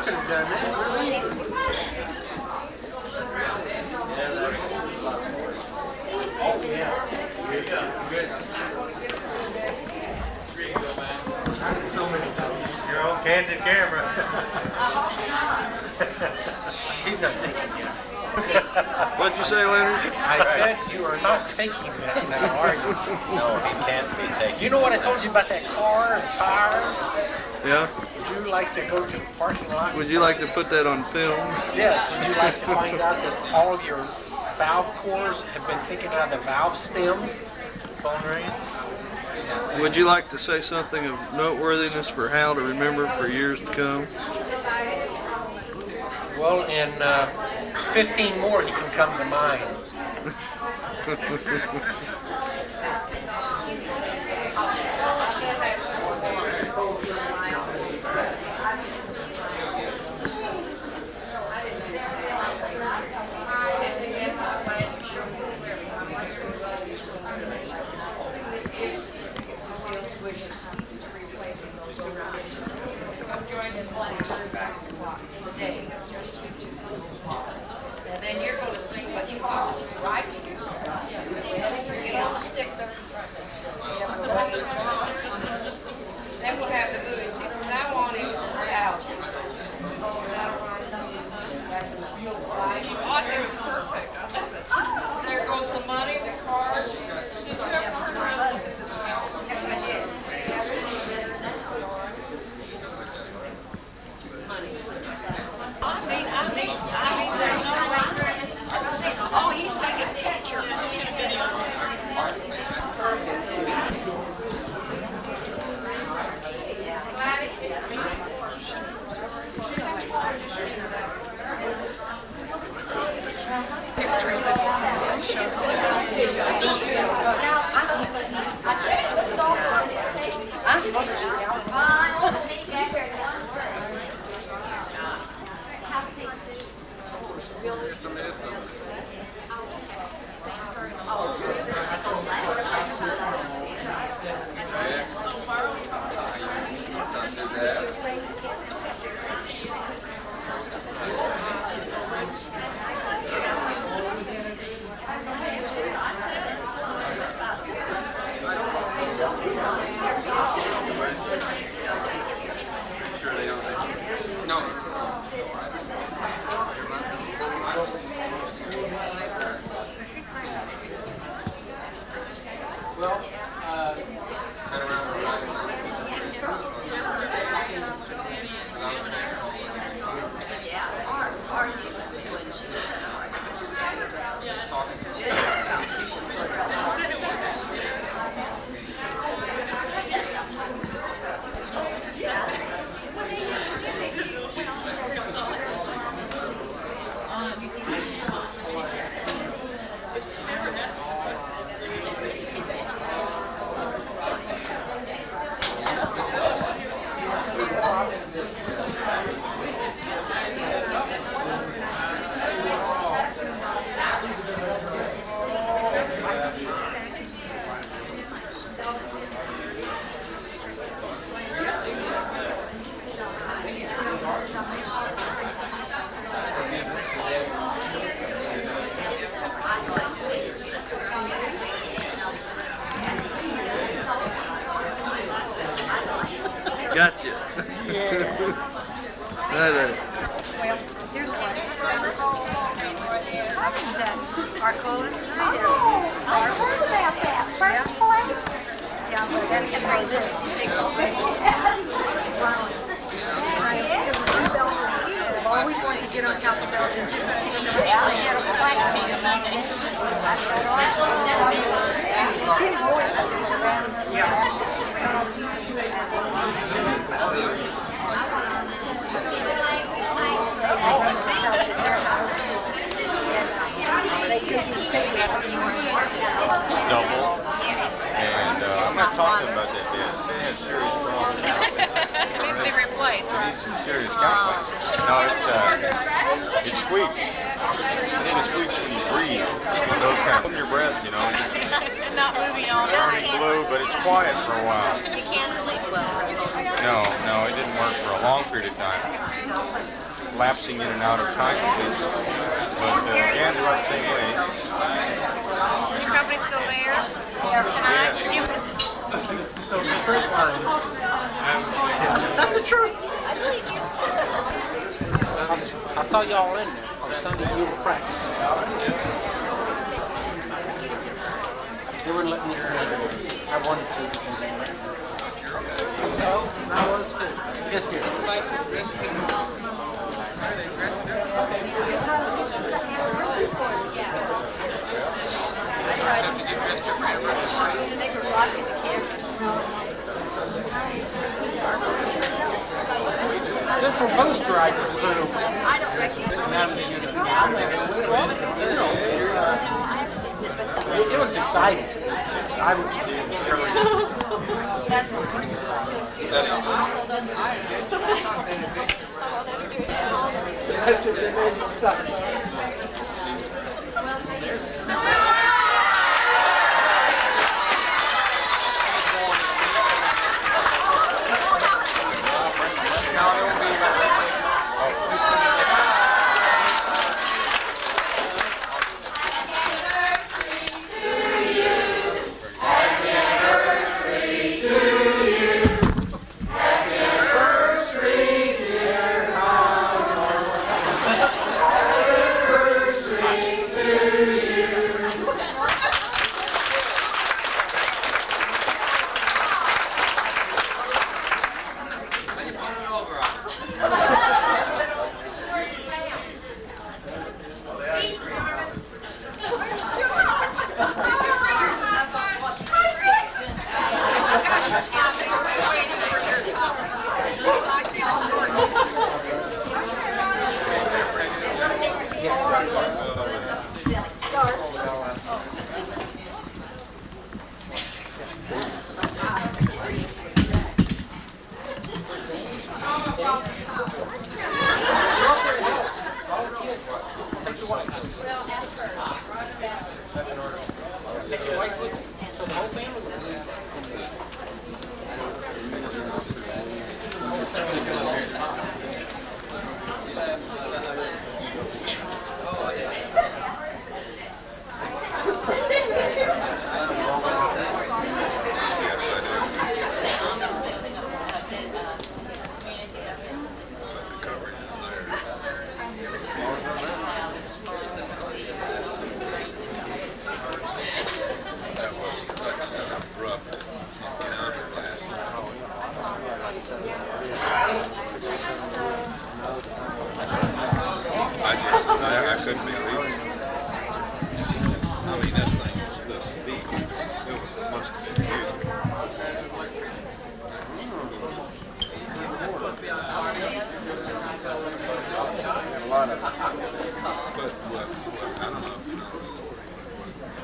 could have done that really easy. Yeah. Good. So many times. You're on candid camera. He's not taking it. What'd you say, Leonard? I said you are not taking that now, are you? No, he can't be taken. You know what I told you about that car and tires? Yeah? Would you like to go to the parking lot? Would you like to put that on film? Yes. Would you like to find out that all of your valve cores have been taken out of the valve stems? Phone ring? Would you like to say something of noteworthiness for Hal to remember for years to come? Well, in 15 more, he can come to mind. And then you're going to see what you want. Right? Get on the stick there. Then we'll have the movie. See, from now on, it's nostalgia. That's enough. Oh, I think it's perfect. I love it. There goes the money, the cards. Did you ever turn around and look at this now? Yes, I did. I mean, there's no way. Oh, he's taking pictures. I'm supposed to Gotcha. Yeah. That is. Well, here's one. Arcola. I've heard about that. First place. Yeah, but that's the princess. I've always wanted to get on top of Belgium just to see them. They had a flag Double. And I'm not talking about that bed. This bed has serious problems. It needs to be replaced, It right? needs some serious counseling. No, it squeaks. I think it squeaks when you breathe. Those kind of put in your breath, you know. Not moving all night. Blue, but it's quiet for a while. You can't sleep well. No, it didn't work for a long period of time. Lapsing in and out of consciousness. But Jan's right the same way. Your company's still there? Can you? So the straight line. That's the truth. I saw y'all in there on Sunday. You were practicing. They wouldn't let me see. I wanted to. No, I was too. Yes, dear. Nice and resting. They were blocking the camera. Central Poster, I presume. I don't recognize It was exciting. I was I couldn't believe it. I mean, that thing was this deep. It must have been huge. A lot of it. But I don't know if you know the story.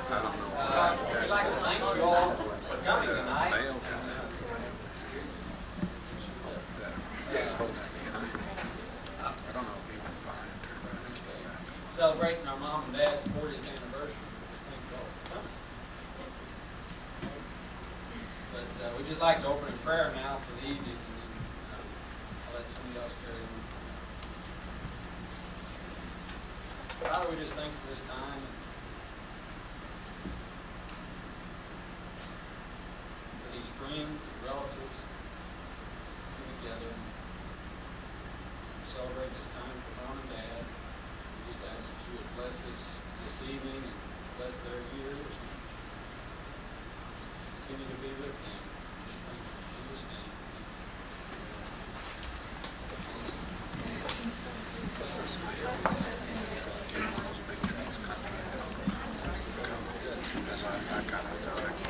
I don't know. Mail come out. I don't know if he went behind her. Celebrating our mom and dad's 40th anniversary. Just think about it. But we just like to open in prayer now for the evening, and then I'll let somebody else carry on. Father, we just thank you for this time. For these friends and relatives coming together to celebrate this time for mom and dad. We just ask that you would bless this evening and bless their years. Continue to be with them. Thank you in Jesus' name.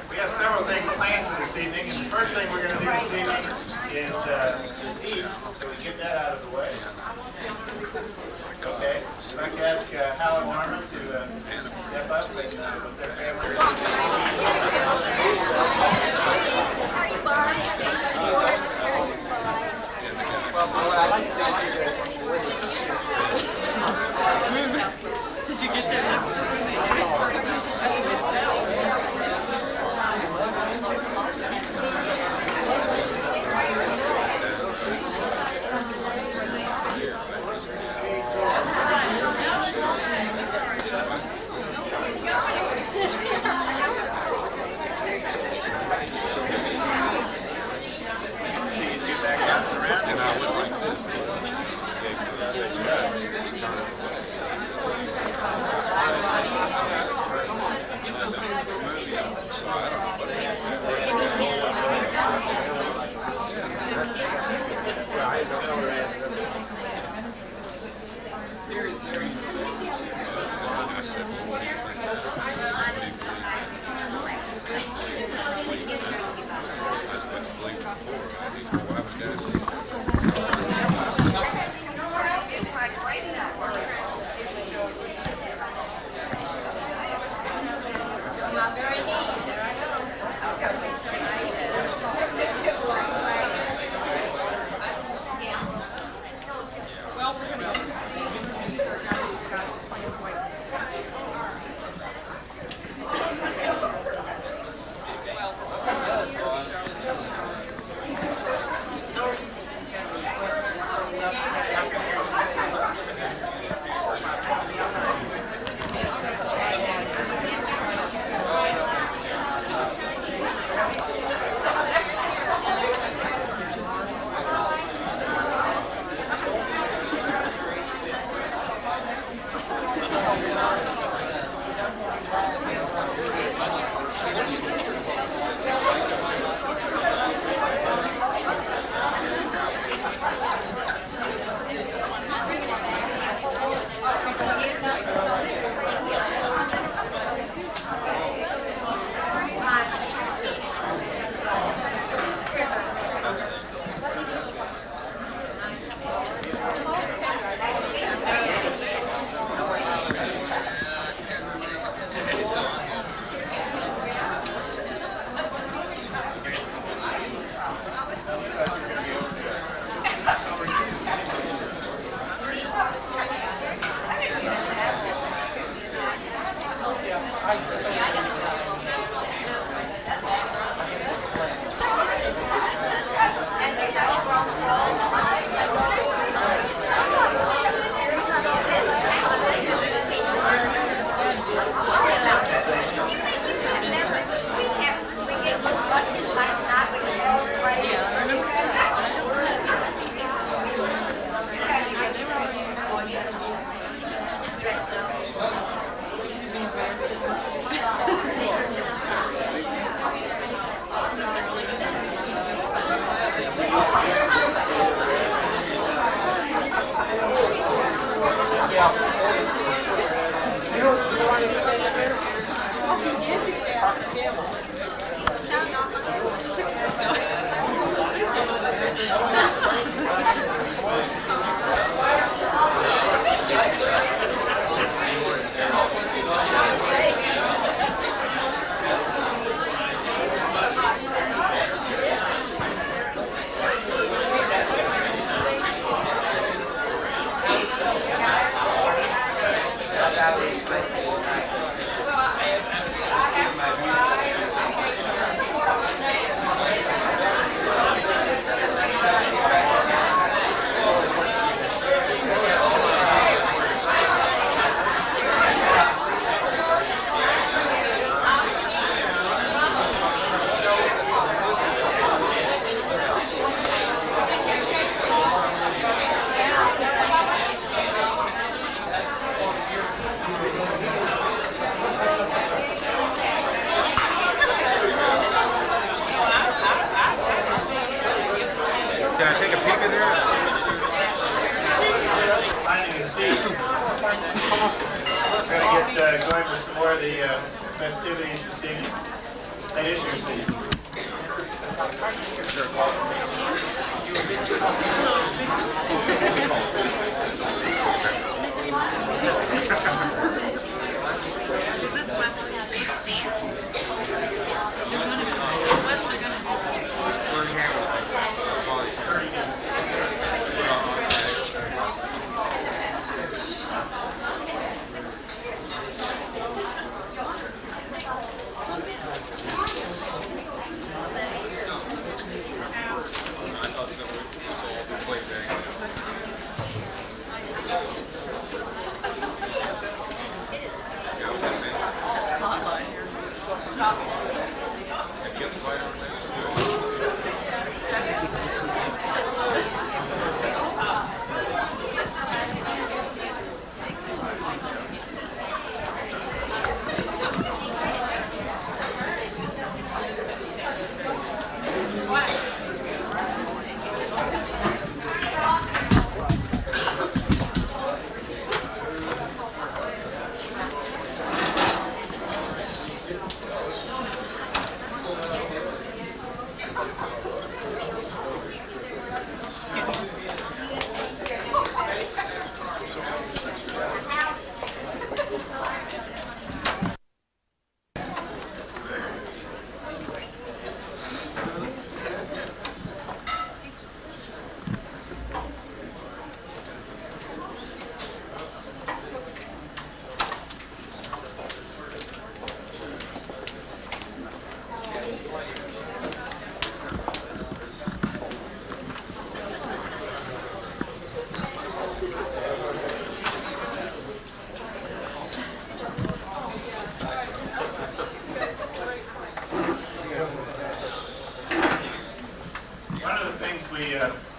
We have several things planned for this evening, and the first thing we're going to do this evening is eat, so we get that out of the way. Okay, I'd like to ask Hal and Norma to step up and with their family. Did you get that? Finding a seat. We're going to get going with some more of the festivities this evening. That is your seat. Is this Wesley? Wesley gonna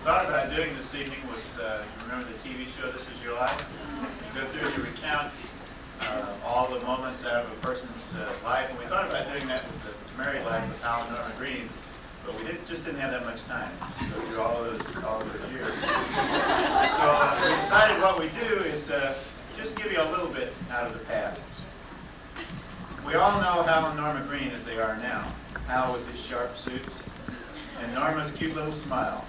thought about doing this evening was, you remember the TV show This Is Your Life? You go through and you recount all the moments out of a person's life, and we thought about doing that with the married life with Hal and Norma Greene, but we just didn't have that much time to go through all of those years. So we decided what we do is just give you a little bit out of the past. We all know Hal and Norma Greene as they are now. Hal with his sharp suits, and Norma's cute little smile.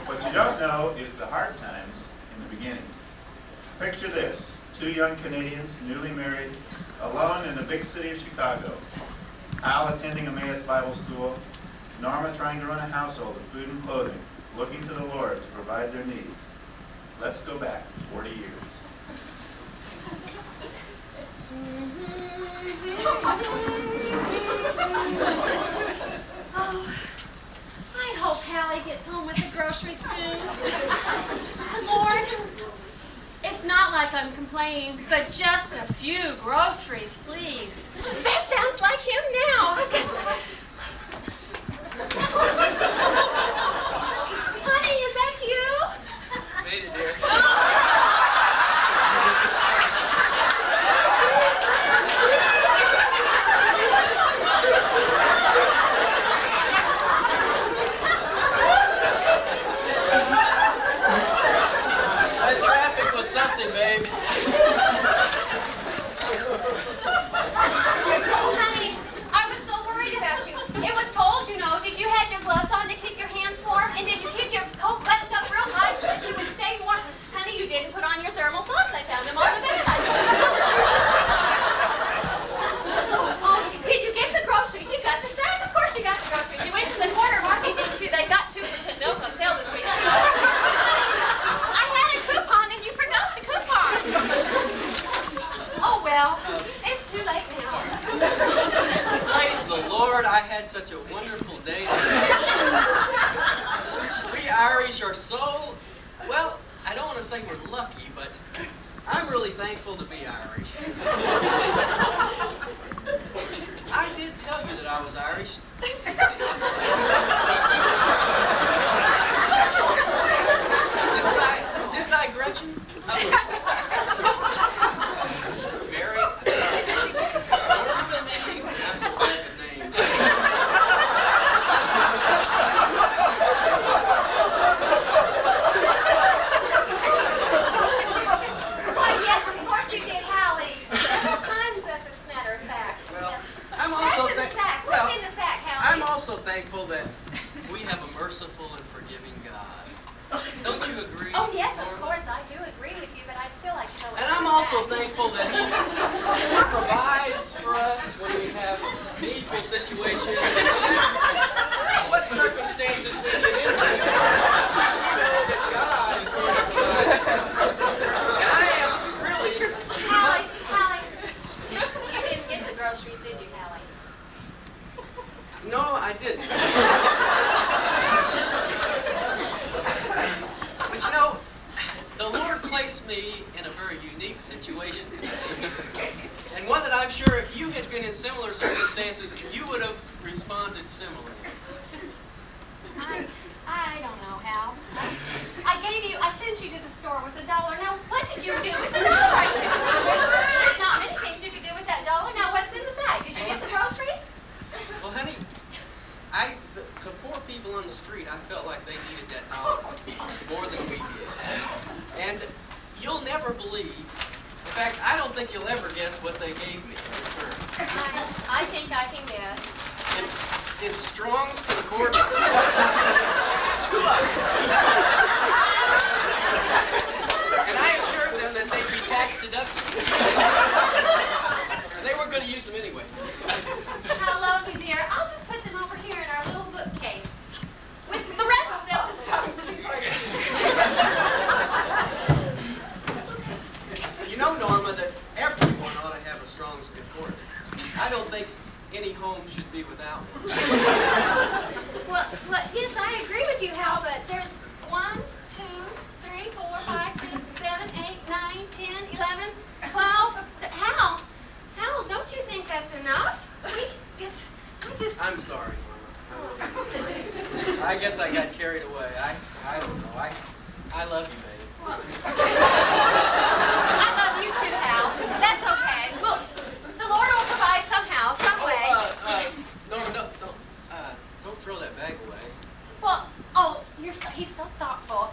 What you don't know is the hard times in the beginning. Picture this: two young Canadians, newly married, alone in the big city of Chicago. Hal attending Emmaus Bible School, Norma trying to run a household of food and clothing, looking to the Lord to provide their needs. Let's go back 40 years. Oh, I hope Hallie gets home with the groceries soon. Lord, it's not like I'm complaining, but just a few groceries, please. That sounds like him now. Honey, is that you? Made it, dear. That traffic was something, babe. Oh, honey, I was so worried about you. It was cold, you know. Did you have your gloves on to keep your hands warm? And did you keep your coat buttoned up real high so that you would stay warm? Honey, you didn't put on your thermal socks. I found them on the bed. Oh, did you get the groceries? You got the sack? Of course you got the groceries. You went to the corner market, didn't you? They got 2% milk on sale this week. I had a coupon and you forgot the coupon. Oh, well, it's too late now. Praise the Lord, I had such a wonderful day today. We Irish are so, well, I don't want to say we're lucky, but I'm really thankful to be Irish. I did tell you that I was Irish. Didn't I, Gretchen? Mary? That's a very good name. thankful that we have a merciful and forgiving God. Don't you agree? Oh, yes, of Norma? course, I do agree with you, but I'd still like to know what And I'm also thankful that He provides for us when we have needful situations. What circumstances we get into, we know that God is going to provide for us. And I am really... Hallie, you didn't get the groceries, did you, Hallie? No, I didn't. But you know, the Lord placed me in a very unique situation today. And one that I'm sure if you had been in similar circumstances, you would have responded similarly. I don't know, Hal. I sent you to the store with $1. Now, what did you do with the $1 I sent you? There's not many things you could do with that $1. Now, what's in the sack? Did you get the groceries? Well, honey, the poor people on the street, I felt like they needed that $1 more than we did. And you'll never believe, in fact, I don't think you'll ever guess what they gave me in return. I think I can guess. It's Strong's Concordance. 2 of them. And I assured them that they'd be tax deductible. They weren't going to use them anyway. How lovely, dear. I'll just put them over here in our little bookcase with the rest of the Strong's Concordance. You know, Norma, that everyone ought to have a Strong's Concordance. I don't think any home should be without one. Well, yes, I agree with you, Hal, but there's 1, 2, 3, 4, 5, 6, 7, 8, 9, 10, 11, 12. Hal, don't you think that's enough? I'm sorry, Norma. I guess I got carried away. I don't know. I love you, baby. Well, I love you too, Hal. That's okay. Well, the Lord will provide somehow, some way. Norma, don't throw that bag away. Well, he's so thoughtful.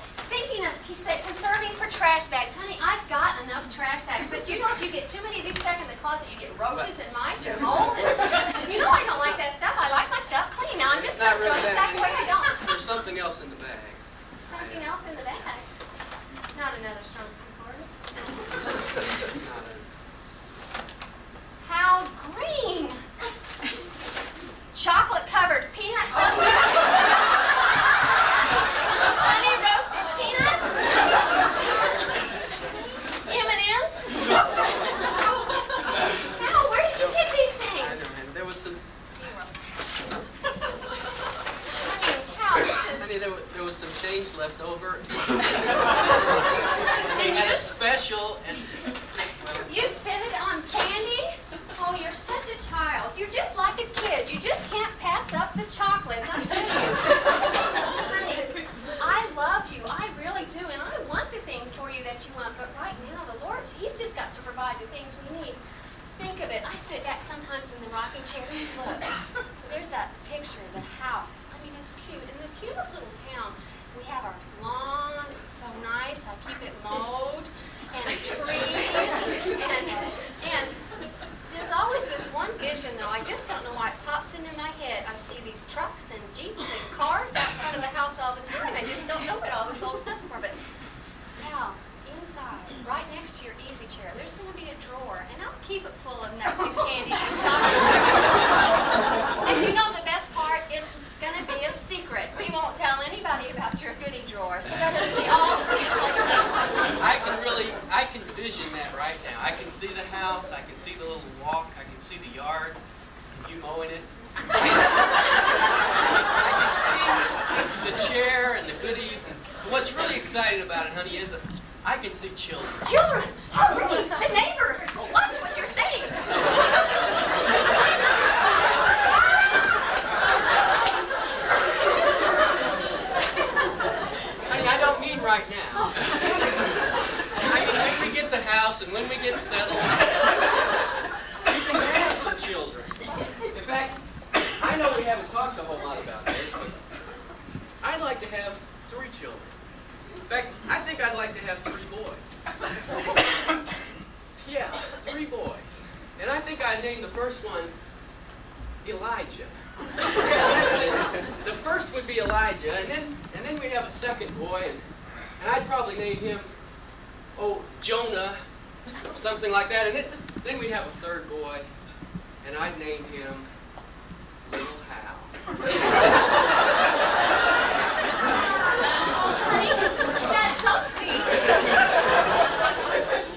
He said conserving for trash bags. Honey, I've got enough trash bags, but you know if you get too many of these stuck in the closet, you get roaches and mice and mold. And you know I don't like that stuff. I like my stuff clean. Now I'm just going to throw the sack away. I don't. There's something else in the bag. Something else in the bag. Not another Strong's Concordance. It's not a... How green! Chocolate-covered peanut cluster. Honey roasted peanuts. M&Ms. Hal, where did you get these things? There was some... Honey, there was some change left over. They had a special and... You spent it on candy? Oh, you're such a child. You're just like a kid. You just can't pass up the chocolates, I tell you. Honey, I love you. I really do. And I want the things for you that you want. But right now, the Lord, He's just got to provide the things we need. Think of it. I sit back sometimes in the rocking chair. Just look. There's that picture of the house. I mean, it's cute. In the cutest little town, we have our lawn. It's so nice. I keep it mowed. And trees. And there's always this one vision, though. I just don't know why it pops into my head. I see these trucks and jeeps and cars out front of the house all the time. I just don't know what all this old stuff's for. But now, inside, right next to your easy chair, there's going to be a drawer, and I'll keep it full of nuts and candies and chocolates. And you know the best part? It's going to be a secret. We won't tell anybody about your goodie drawer. So that'll be all I can vision that right now. I can see the house, I can see the little walk, I can see the yard, you mowing it. I can see the chair and the goodies. And what's really exciting about it, honey, is that I can see children. Children? Oh, really? The neighbors? Watch what you're saying. Honey, I don't mean right now. I mean, when we get the house and when we get settled, we can have some children. In fact, I know we haven't talked a whole lot about this, but I'd like to have 3 children. In fact, I think I'd like to have 3 boys. Yeah, 3 boys. And I think I'd name the first one Elijah. Yeah, The first would be Elijah, and then we'd have a second boy, and I'd probably name him, Jonah, something like that. And then we'd have a third boy, and I'd name him Little Hal. Honey, that's so sweet.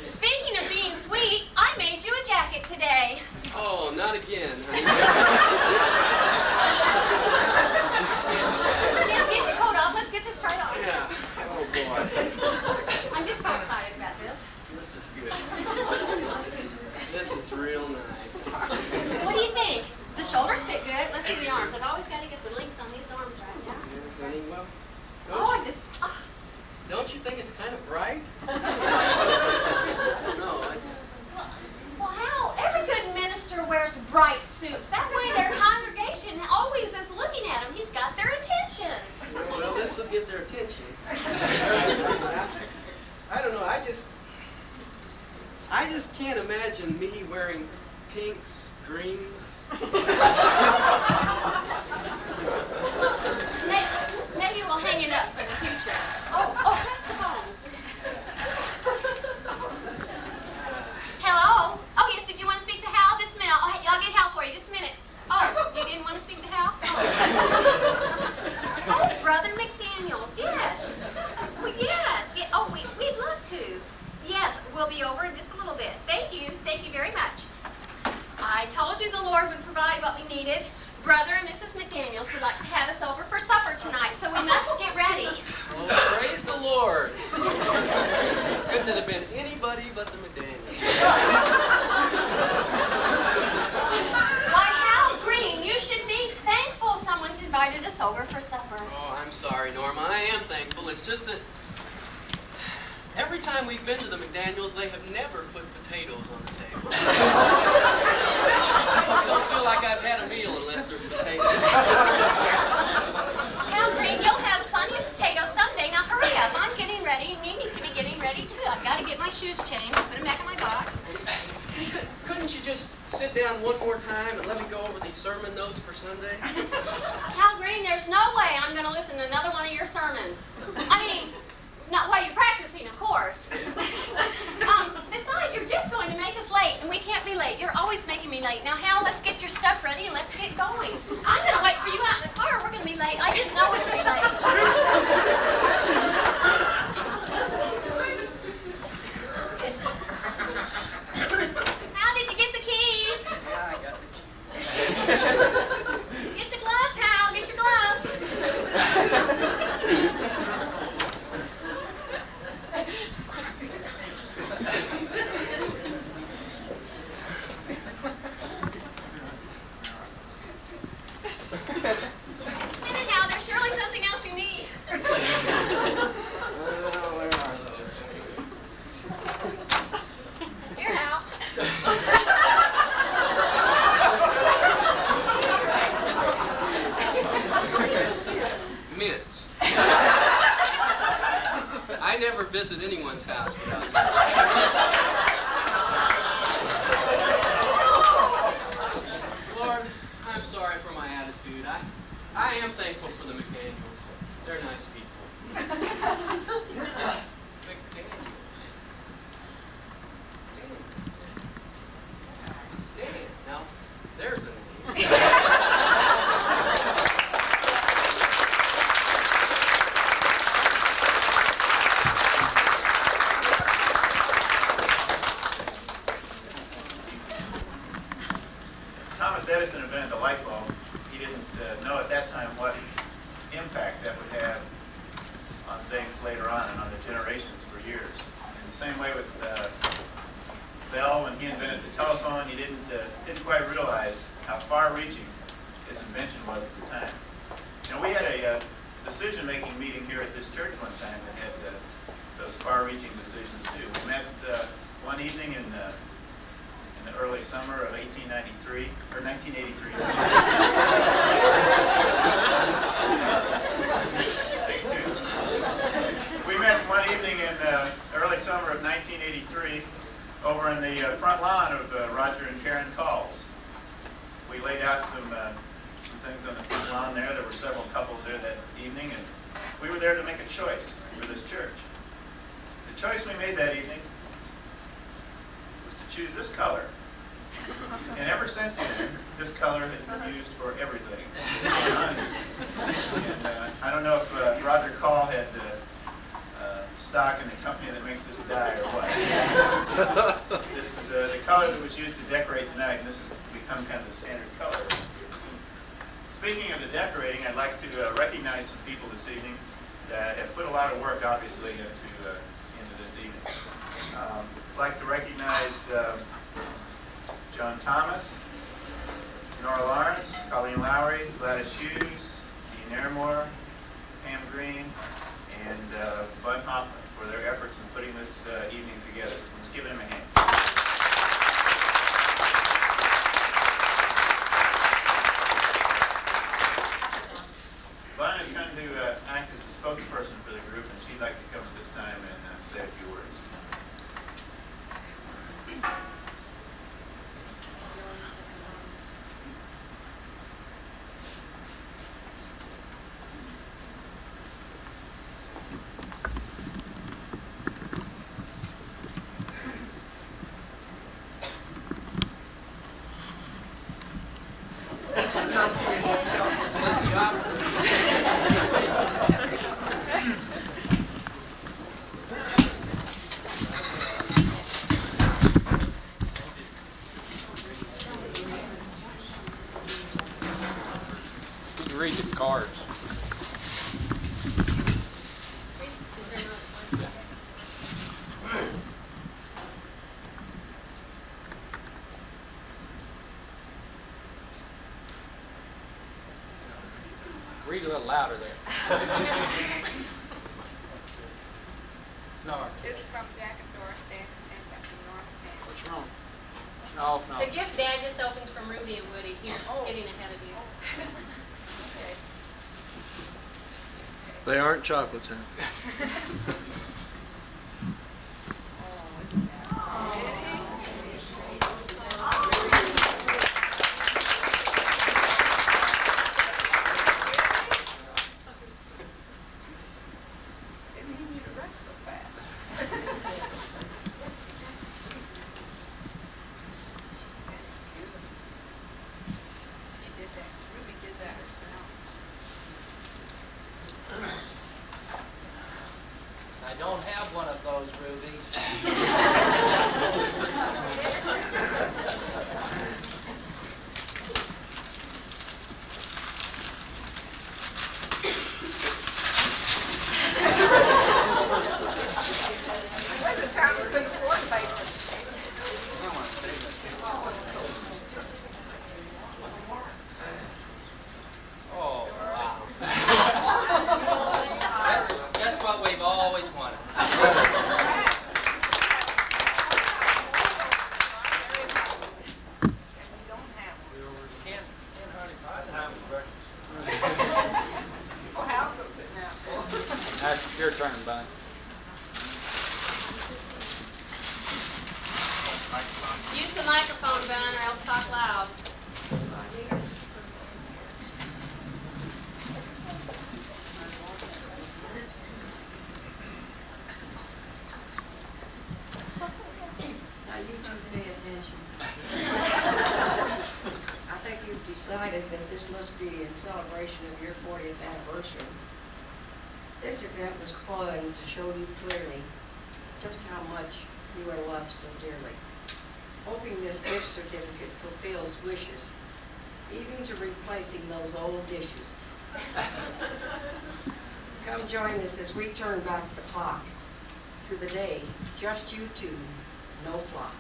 Speaking of being sweet, I made you a jacket today. Oh, not again, honey. Yes, get your coat off. Let's get this tried on. Yeah. Oh, boy. I'm just so excited about this. This is good. This is real nice. What do you think? The shoulders fit good. Let's see the arms. I've always got to get the links on these arms right now. Honey, well, don't you think it's kind of bright? I don't know. Well, Hal, every good minister wears bright suits. That way their congregation always is looking at him. He's got their attention. Well, this will get their attention. I don't know. I just can't imagine me wearing pinks, greens. Maybe we'll hang it up for the future. Press the phone. Hello? Oh, yes, did you want to speak to Hal? Just a minute. I'll get Hal for you. Just a minute. Oh, you didn't want to speak to Hal? Oh, Brother McDaniels, yes. Well, yes. We'd love to. Yes, we'll be over in just a little bit. Thank you. Thank you very much. I told you the Lord would provide what we needed. Brother and Mrs. McDaniels would like to have us over for supper tonight, so we must get ready. Oh, praise the Lord. Couldn't it have been anybody but the McDaniels? Why, Hal Greene, you should be thankful someone's invited us over for supper. Oh, I'm sorry, Norma. I am thankful. It's just that every time we've been to the McDaniels, they have never put potatoes on the table. I just don't feel like I've had a meal unless there's potatoes. Hal Greene, you'll have plenty of potatoes someday. Now hurry up. I'm getting ready, and you need to be getting ready too. I've got to get my shoes changed, put them back in my box. Couldn't you just sit down one more time and let me go over these sermon notes for Sunday? Hal Greene, there's no way I'm going to listen to another one of your sermons. I mean, not while you're practicing, of course. Besides, you're just going to make us late, and we can't be late. You're always making me late. Now, Hal, let's get your stuff ready and let's get going. I'm going to wait for you out in the car. We're going to be late. I just know we're going to be late. Hal, did you get the keys? Yeah, I got the keys. Get the gloves, Hal. Get your gloves. Anyhow, there's surely something else you need. Where are those? Here, Hal. Mints. I never visit anyone's house without mints. Lord, I'm sorry for my attitude. I am thankful for the McDaniels. They're nice people. McDaniels. Dan. Now, there's a name. Thomas Edison invented the light bulb. He didn't know at that time what impact that would have on things later on and on the generations for years. In the same way with Bell, when he invented the telephone, he didn't quite realize how far-reaching his invention was at the time. You know, we had a decision-making meeting here at this church one time that had those far-reaching decisions too. We met one evening in the early summer of 1893, or 1983. Take two. We met one evening in the early summer of 1983 over in the front lawn of Roger and Karen Call's. We laid out some things on the front lawn there. couples there that evening, and we were there to make a choice for this church. The choice we made that evening was to choose this color. And ever since then, this color has been used for everything. And I don't know if Roger Call had stock in the company that makes this dye or what. This is the color that was used to decorate tonight, and this has become kind of the standard color. Speaking of the decorating, I'd like to recognize some people this evening that have put a lot of work, obviously, into this evening. I'd like to recognize John Thomas, Nora Lawrence, Colleen Lowry, Gladys Hughes, Dean Airmore, Pam Greene, and Bud Hoffman for their efforts in putting this evening together. Let's give them a hand. Bud is going to act as the spokesperson for the group, and she'd like to come at this time and say a few words. Read the cards. Read a little louder there. No. It's from Jack and Doris and Norma. What's wrong? No, no. The gift Dad just opens from Ruby and Woody. He's getting ahead of you. Okay. They aren't chocolates, huh? Didn't mean you to rush so fast. She did that. Ruby did that herself. I don't have one of those, Ruby. When's the time we couldn't afford paper? Oh, wow. That's what we've always wanted. And we don't have one. Can't hardly find time for breakfast. Oh, Hal cooks it now. That's your turn, Bud. Use the microphone, Ben, or else talk loud. Now you can pay attention. I think you've decided that this must be in celebration of your 40th anniversary. This event was planned to show you clearly just how much you are loved so dearly. Hoping this gift certificate fulfills wishes, even to replacing those old dishes. Come join us as we turn back the clock to the day, just you two, no flock.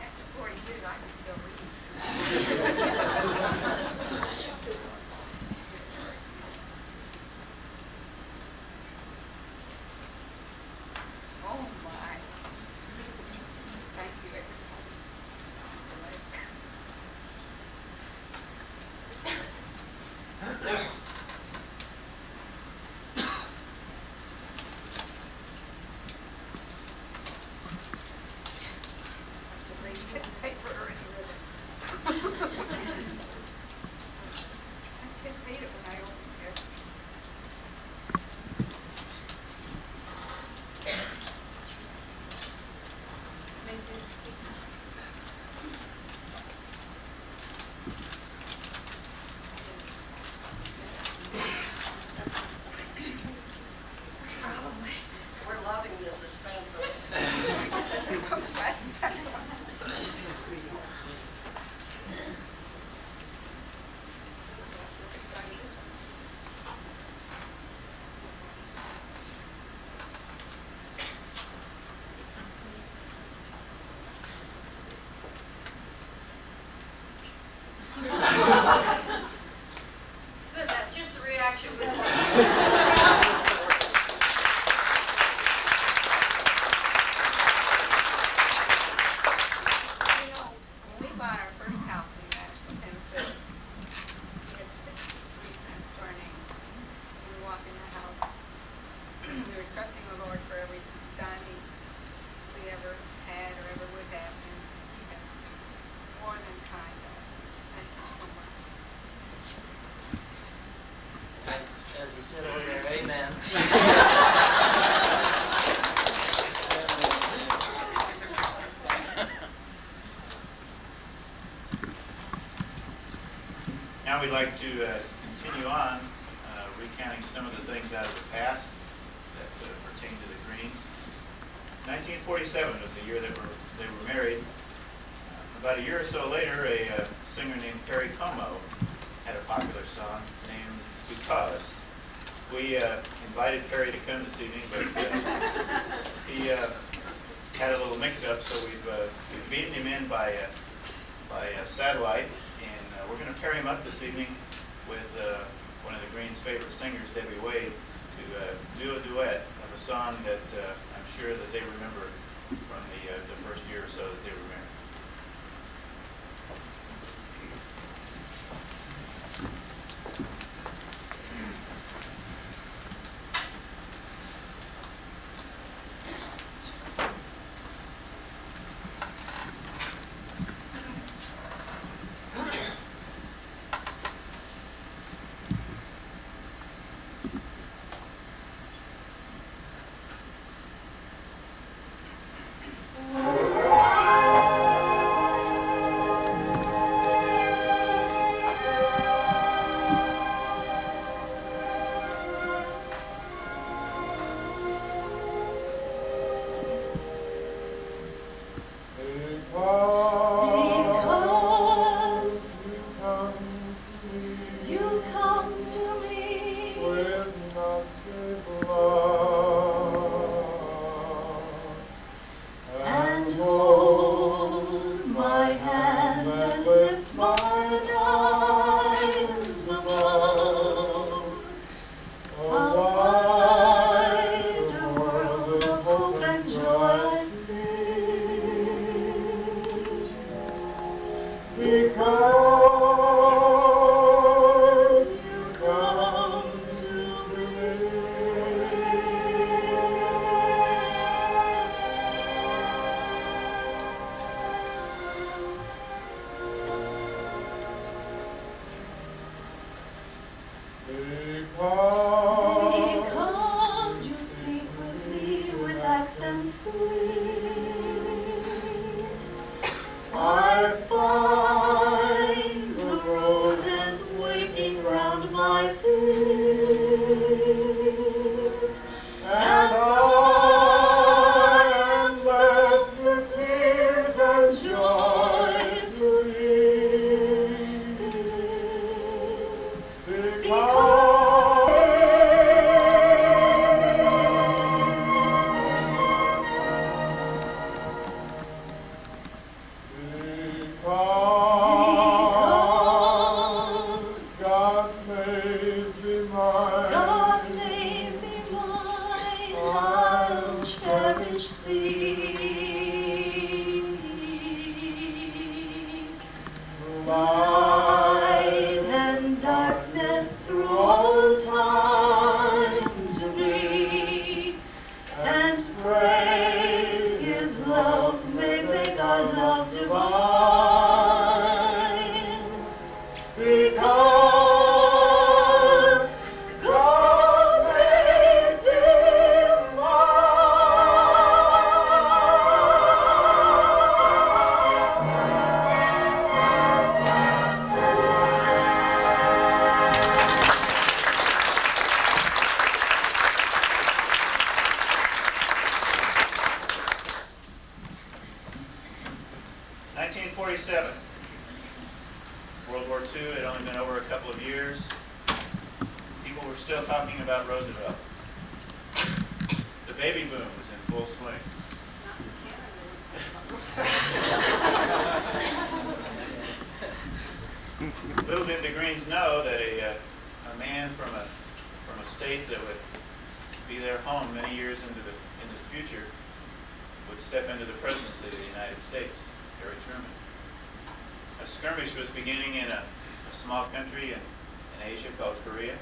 After 40 years, I can still read. Oh, my. Thank you, everybody. over there. Amen. Now we'd like to continue on recounting some of the things out of the past that pertain to the Greenes. 1947 was the year that they were married. About a year or so later, a singer named Perry Como had a popular song named Because. We invited Perry to come this evening, but he had a little mix-up, so we've beaten him in by satellite, and we're going to pair him up this evening with one of the Greenes' favorite singers, Debbie Wade, to do a duet of a song that I'm sure that they remember from the first year or so that they were married. Because you speak with me with accents sweet, I find the roses waking round my feet, and I am left with tears and joy to live. Because God made me mine, I'll cherish thee. Light and darkness through all time to me, and pray His love may make our love divine. Because God made thee mine. 1947. World War II had only been over a couple of years. People were still talking about Roosevelt. The baby boom was in full swing. Little did the Greenes know that a man from a state that would be their home many years into the future would step into the presidency of the United States, Harry Truman. A skirmish was beginning in a small country in Asia called Korea.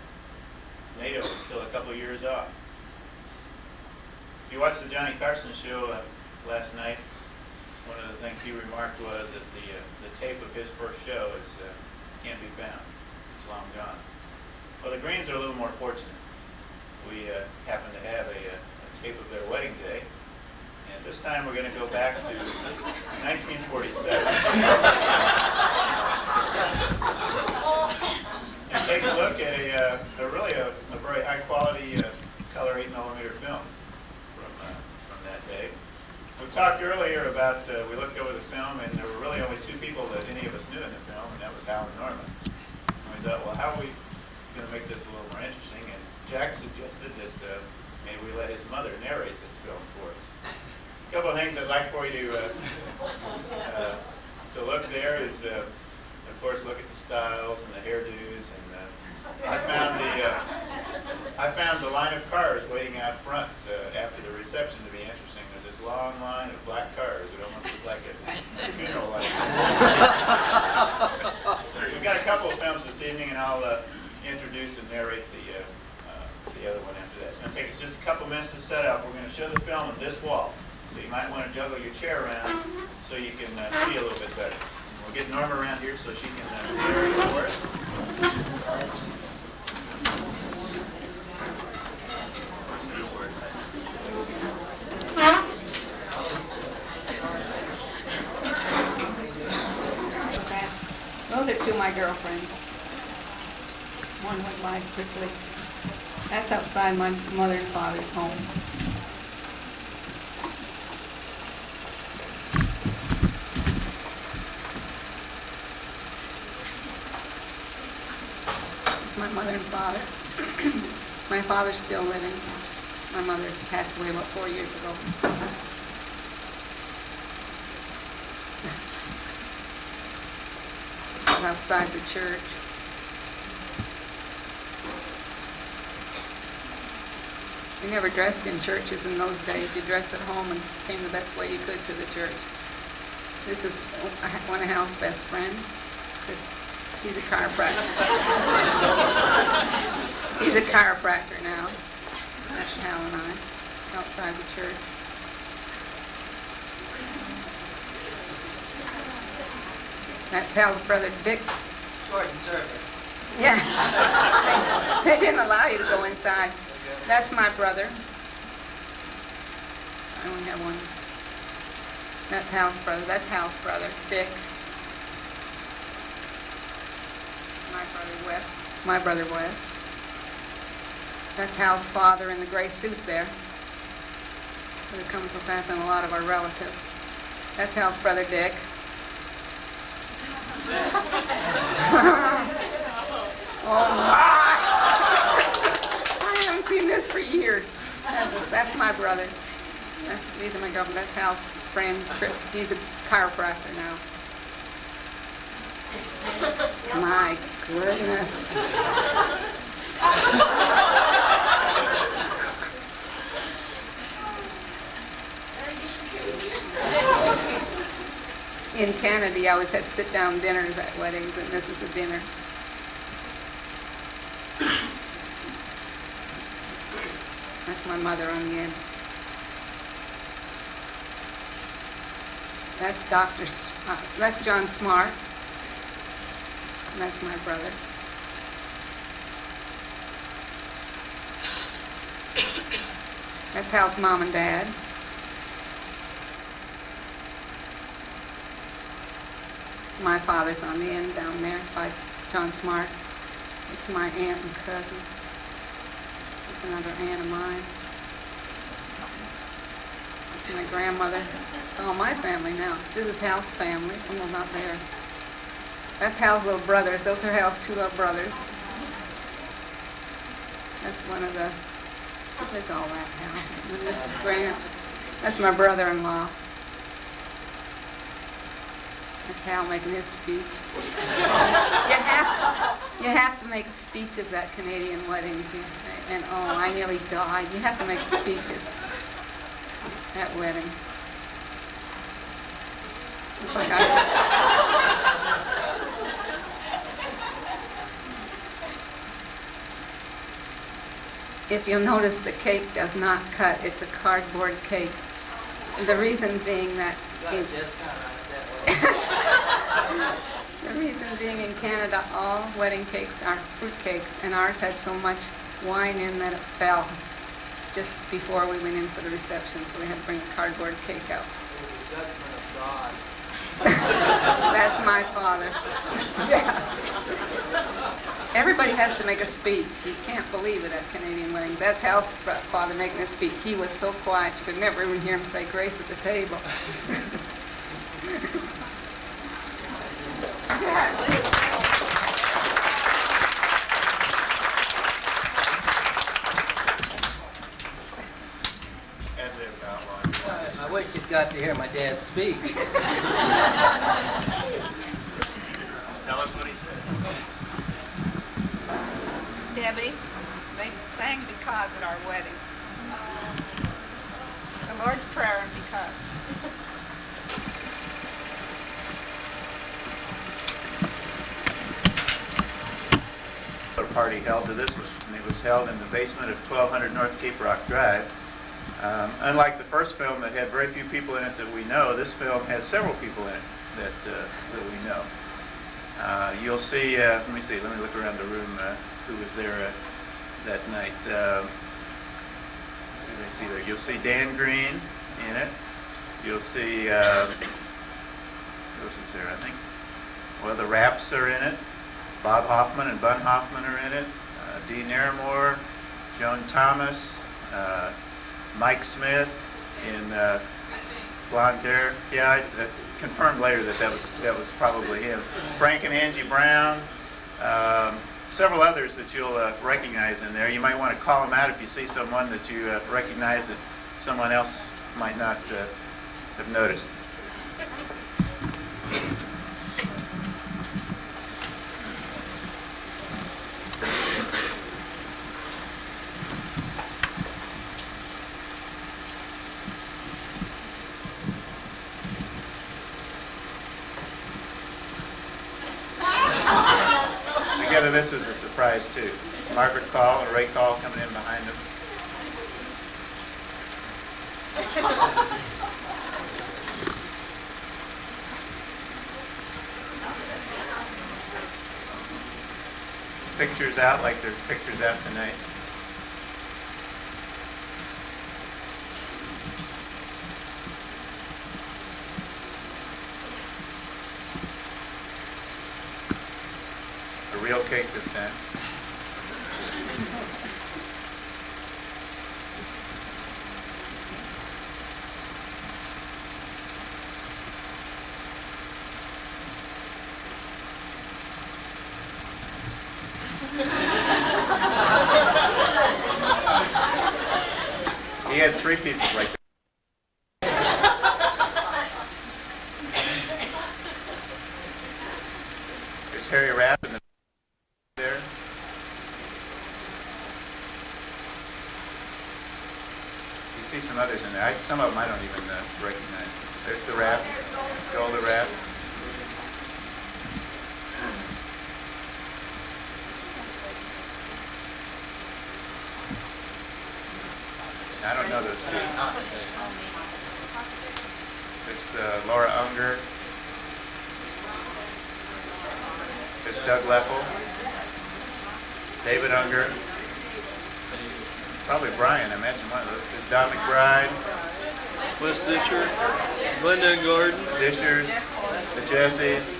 NATO was still a couple of years off. If you watched the Johnny Carson show last night, one of the things he remarked was that the tape of his first show can't be found. It's long gone. Well, the Greenes are a little more fortunate. we happen to have a tape of their wedding day. And this time we're going to go back to 1947 and take a look at a very high quality color 8mm film from that day. We talked earlier about, we looked over the film and there were really only two people that any of us knew in the film, and that was Hal and Norma. And we thought, well, how are we going to make this a little more interesting? And Jack suggested that maybe we let his mother narrate this film for us. A couple of things I'd like for you to look there is, of course, look at the styles and the hairdos. And I found the line of cars waiting out front after the reception to be interesting. There's this long line of black cars. It almost looked like a funeral line. We've got a couple of films this evening, and I'll introduce and narrate the other one after that. It's going to take us just a couple minutes to set up. We're going to show the film on this wall. So you might want to juggle your chair around so you can see a little bit better. We'll get Norma around here so she can narrate for us. Those are two of my girlfriends. One went by quickly. That's outside my mother and father's home. It's my mother and father. My father's still living. My mother passed away about 4 years ago. Outside the church. You never dressed in churches in those days. You dressed at home and came the best way you could to the church. This is one of Hal's best friends. He's a chiropractor. He's a chiropractor now. That's Hal and I, outside the church. That's Hal's brother Dick. Short service. Yeah. They didn't allow you to go inside. That's my brother. I only have one. That's Hal's brother. That's Hal's brother, Dick. My brother Wes. My brother Wes. That's Hal's father in the gray suit there. But it comes so fast on a lot of our relatives. That's Hal's brother Dick. Oh my! I haven't seen this for years. That's my brother. These are my girlfriend. That's Hal's friend. He's a chiropractor now. My goodness. In Canada, you always had sit-down dinners at weddings, and this is a dinner. That's my mother on the end. That's John Smart. And that's my brother. That's Hal's mom and dad. My father's on the end down there by John Smart. It's my aunt and cousin. It's another aunt of mine. It's my grandmother. It's all my family now. This is Hal's family. Well, not there. That's Hal's little brothers. Those are Hal's two little brothers. That's one of the... There's all that, Hal. And this is Grant. That's my brother-in-law. That's Hal making his speech. You have to make speeches at Canadian weddings. And oh, I nearly died. You have to make speeches at wedding. It's like if you'll notice, the cake does not cut. It's a cardboard cake. The reason being that... The reason being in Canada, all wedding cakes are fruit cakes, and ours had so much wine in that it fell just before we went in for the reception, so we had to bring a cardboard cake out. Judgment of God. That's my father. Yeah. Everybody has to make a speech. You can't believe it at Canadian weddings. That's Hal's father making a speech. He was so quiet you could never even hear him say grace at the table. I wish you'd got to hear my dad's speech. Tell us what he said. Debbie, they sang because at our wedding. The Lord's Prayer and because. A party held to this one, and it was held in the basement of 1200 North Cape Rock Drive. Unlike the first film that had very few people in it that we know, this film has several people in it that we know. You'll see, let me look around the room who was there that night. Let me see there. You'll see Dan Greene in it. You'll see, who else is there, I think? Well, the Raps are in it. Bob Hoffman and Bun Hoffman are in it. Dee Naramore, Joan Thomas, Mike Smith in blonde hair. Yeah, I confirmed later that was probably him. Frank and Angie Brown. Several others that you'll recognize in there. You might want to call them out if you see someone that you recognize that someone else might not have noticed. This was a surprise too. Margaret Call and Ray Call coming in behind them. Pictures out like there are pictures out tonight. A real cake this time. He had 3 pieces right there. There's Harry Rapp in the there. You see some others in there. Some of them I don't even recognize. There's the Rapps, Joel the Rapp. I don't know those two. There's Laura Unger. There's Doug Leffel. David Unger. Probably Brian, I imagine one of those. There's Don McBride. Wes Disher. Glenda Gordon. Dishers. The Jessies.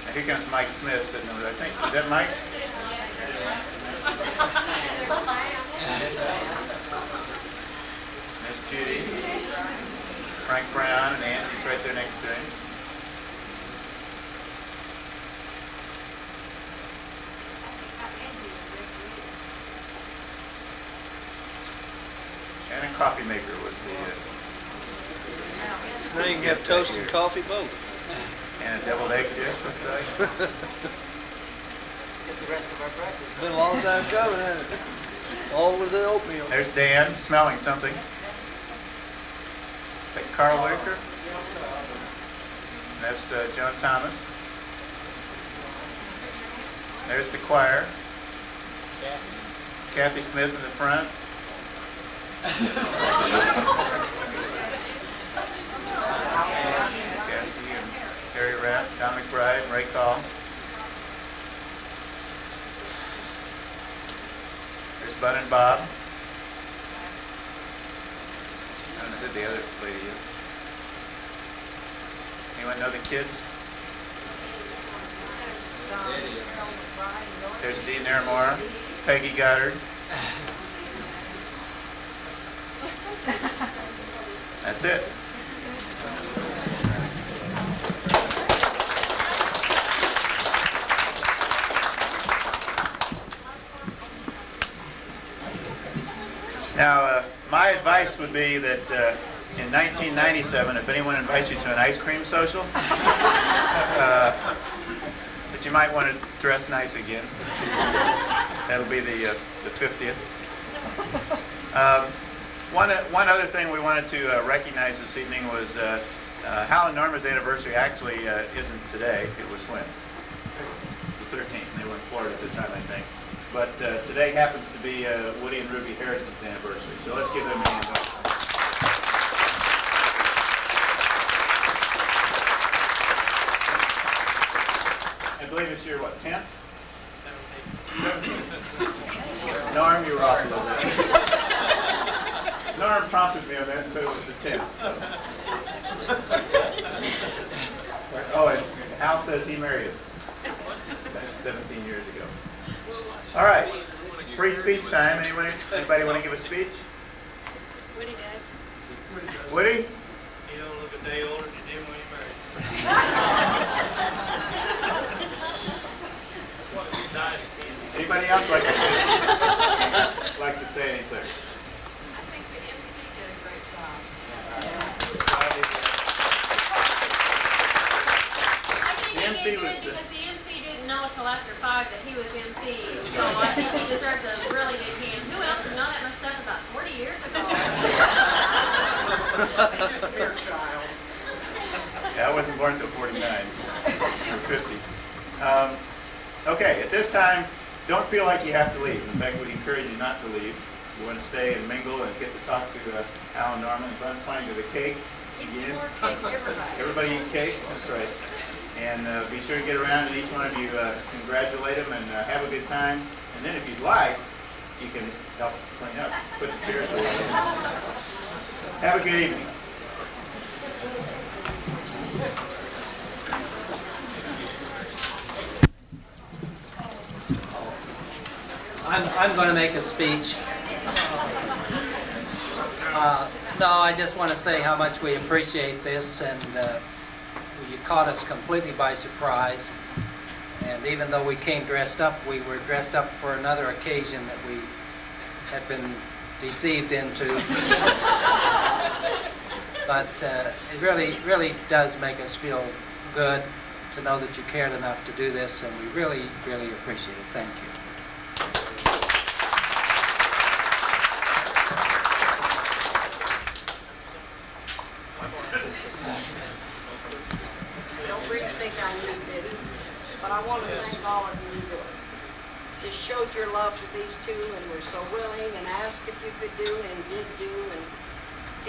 Now here comes Mike Smith sitting over there. I think, is that Mike? There's Judy. Frank Brown and Andy's right there next to him. And a coffee maker was the... Now you can have toast and coffee both. And a deviled egg dish, looks like. Get the rest of our breakfast. It's been a long time coming, hasn't it? All with the oatmeal. There's Dan smelling something. Is that Carl Wicker? That's Joan Thomas. There's the choir. Kathy Smith in the front. Kathy and Terry Rapp, Don McBride. McBride and Ray Call. There's Bud and Bob. I don't know who the other lady is. Anyone know the kids? There's Dee Nairmore, Peggy Goddard. That's it. Now, my advice would be that in 1997, if anyone invites you to an ice cream social, that you might want to dress nice again. That'll be the 50th. One other thing we wanted to recognize this evening was Hal and Norma's anniversary actually isn't today. It was when? The 13th. They were in Florida at the time, I think. But today happens to be Woody and Ruby Harrison's anniversary. So let's give them a hand up. I believe it's your, what, 10th? 17th. Norm, you were off a little bit. Norm prompted me on that and said it was the 10th. So. Oh, and Hal says he married her. That's 17 years ago. All right, free speech time. Anybody want to give a speech? Woody does. Woody? You don't look a day older than you did when you married. Anybody else like to say anything? I think the MC did a great job. I think The he MC did good was, because the MC didn't know until after 5 that he was MC. So I think he deserves a really big hand. Who else would know that much stuff about 40 years ago? Yeah, I wasn't born until 49, or 50. Okay, at this time, don't feel like you have to leave. In fact, we'd encourage you not to leave. You want to stay and mingle and get to talk to Al and Norma. And Bun's pointing to the cake again. Everybody eat cake? That's right. And be sure to get around and each one of you congratulate them and have a good time. And then if you'd like, you can help clean up, put the chairs away. Have a good evening. I'm going to make a speech. No, I just want to say how much we appreciate this, and you caught us completely by surprise. And even though we came dressed up, we were dressed up for another occasion that we had been deceived into. But it really does make us feel good to know that you cared enough to do this, and we really appreciate it. Thank you. Don't really think I need this, but I want to thank all of you that just showed your love for these two and were so willing and asked if you could do and did do, and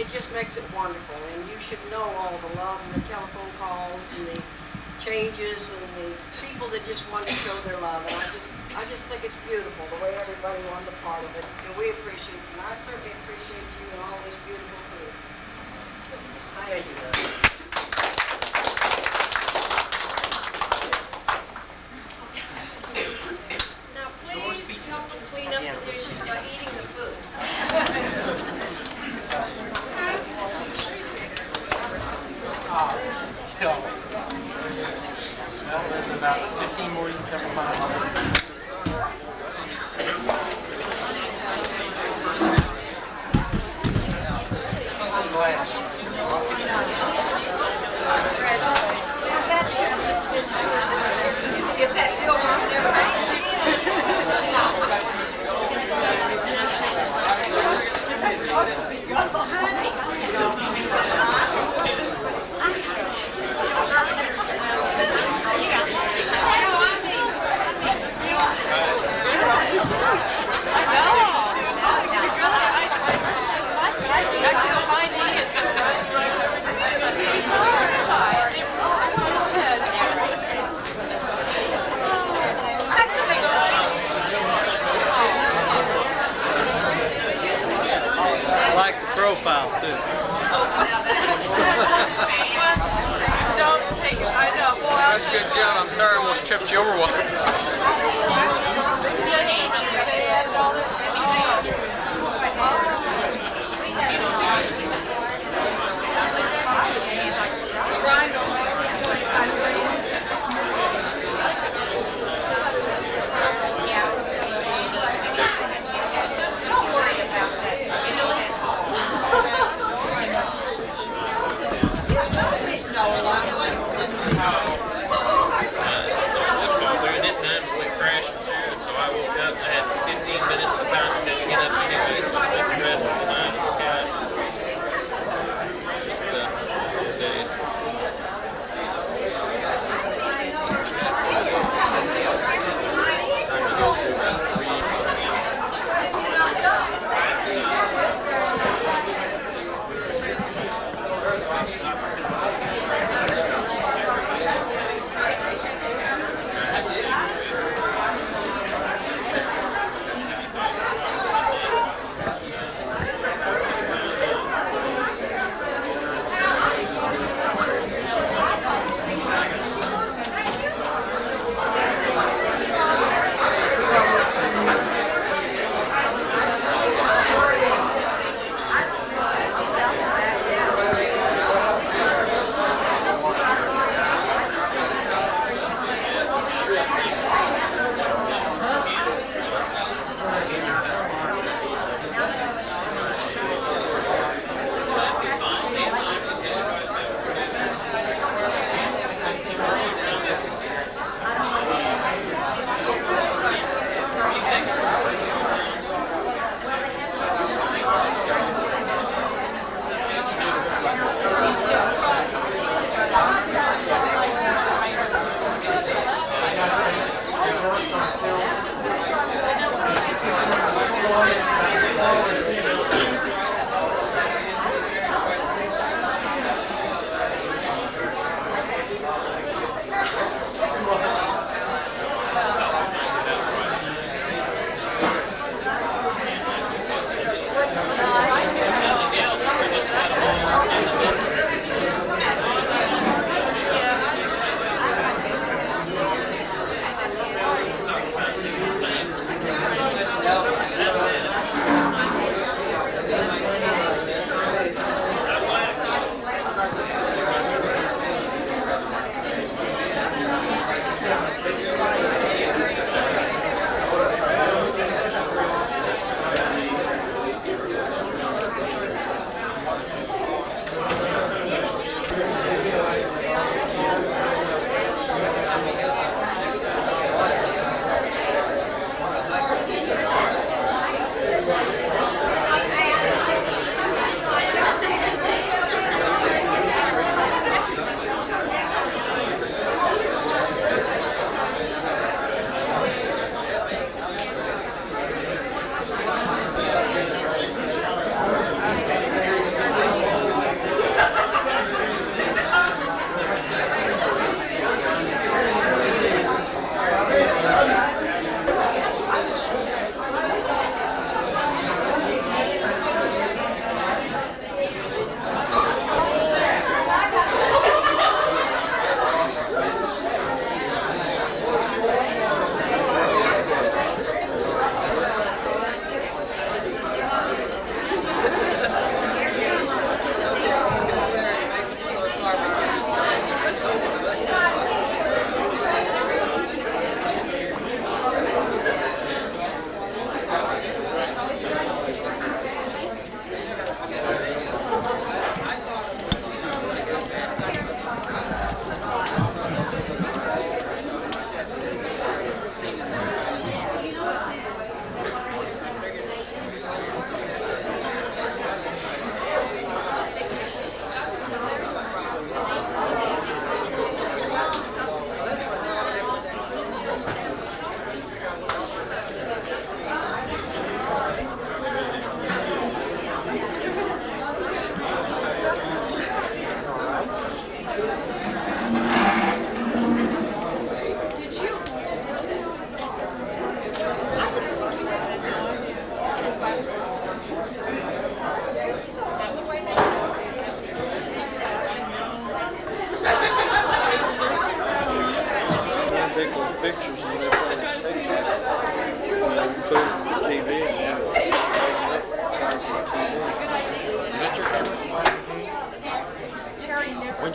it just makes it wonderful. And you should know all the love and the telephone calls and the changes and the people that just want to show their love. And I just think it's beautiful the way everybody wanted a part of it, and we appreciate you. And I certainly appreciate you and all this beautiful food. Thank you. Now, please help us clean up the dishes by eating the food. Well, there's about 15 more you can come on. Go ahead. If that's still on tripped you over one.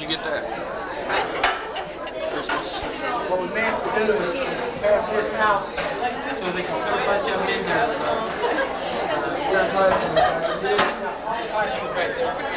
you get that? Christmas. What we meant to do is have this out so they can put a bunch of them in there. Surplus and plastic right there.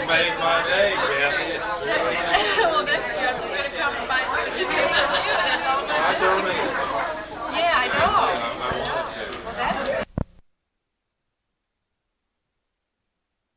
made my day, Jeff.